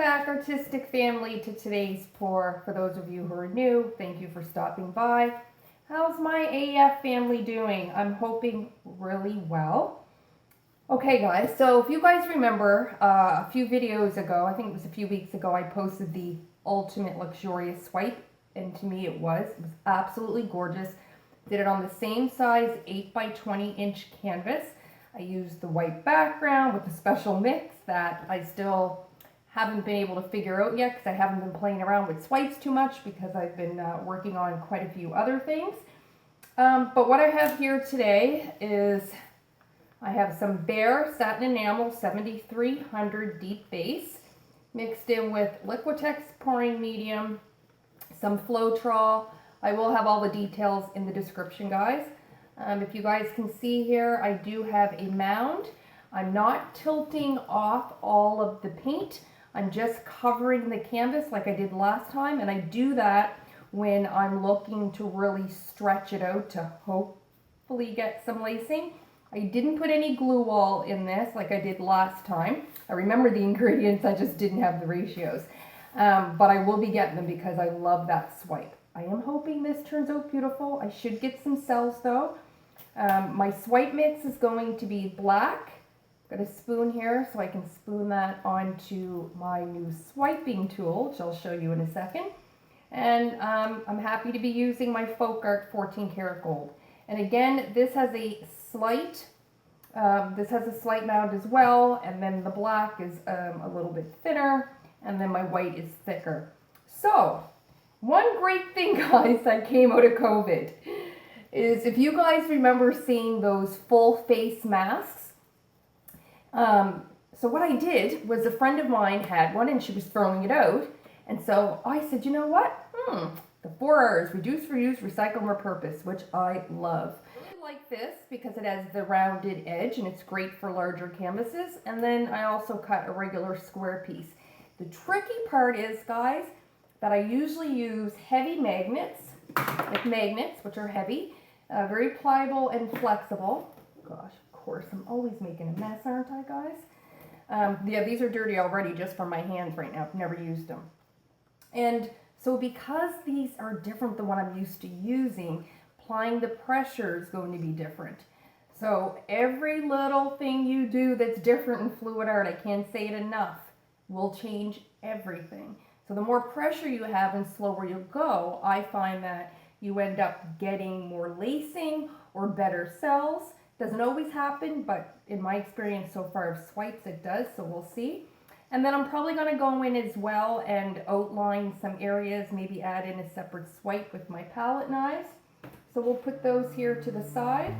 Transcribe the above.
back, artistic family, to today's pour. For those of you who are new, thank you for stopping by. How's my AF family doing? I'm hoping really well. Okay guys, so if you guys remember a few videos ago, I think it was a few weeks ago, I posted the ultimate luxurious swipe, and to me it was absolutely gorgeous. Did it on the same size 8 by 20 inch canvas. I used the white background with the special mix that I still haven't been able to figure out yet because I haven't been playing around with swipes too much because I've been working on quite a few other things. But what I have here today is I have some Behr Satin Enamel 7300 deep base mixed in with Liquitex pouring medium, some Floetrol. I will have all the details in the description, guys. If you guys can see here, I do have a mound. I'm not tilting off all of the paint. I'm just covering the canvas like I did last time, and I do that when I'm looking to really stretch it out to hopefully get some lacing. I didn't put any glue wall in this like I did last time. I remember the ingredients, I just didn't have the ratios. But I will be getting them because I love that swipe. I am hoping this turns out beautiful. I should get some cells though. My swipe mix is going to be black. Got a spoon here so I can spoon that onto my new swiping tool, which I'll show you in a second. And I'm happy to be using my FolkArt 14 karat gold. And again, this has a slight mound as well, and then the black is a little bit thinner, and then my white is thicker. So, one great thing, guys, that came out of COVID is if you guys remember seeing those full face masks. So what I did was a friend of mine had one and she was throwing it out. And so I said, you know what? The 4 R's, reduce, reuse, recycle, repurpose, which I love. I really like this because it has the rounded edge and it's great for larger canvases. And then I also cut a regular square piece. The tricky part is, guys, that I usually use heavy magnets, like magnets, which are heavy, very pliable and flexible. Gosh, of course, I'm always making a mess, aren't I, guys? Yeah, these are dirty already just from my hands right now. I've never used them. And so because these are different than what I'm used to using, applying the pressure is going to be different. So every little thing you do that's different in FolkArt, I can't say it enough, will change everything. So the more pressure you have and slower you go, I find that you end up getting more lacing or better cells. Doesn't always happen, but in my experience so far of swipes it does, so we'll see. And then I'm probably going to go in as well and outline some areas, maybe add in a separate swipe with my palette knives. So we'll put those here to the side.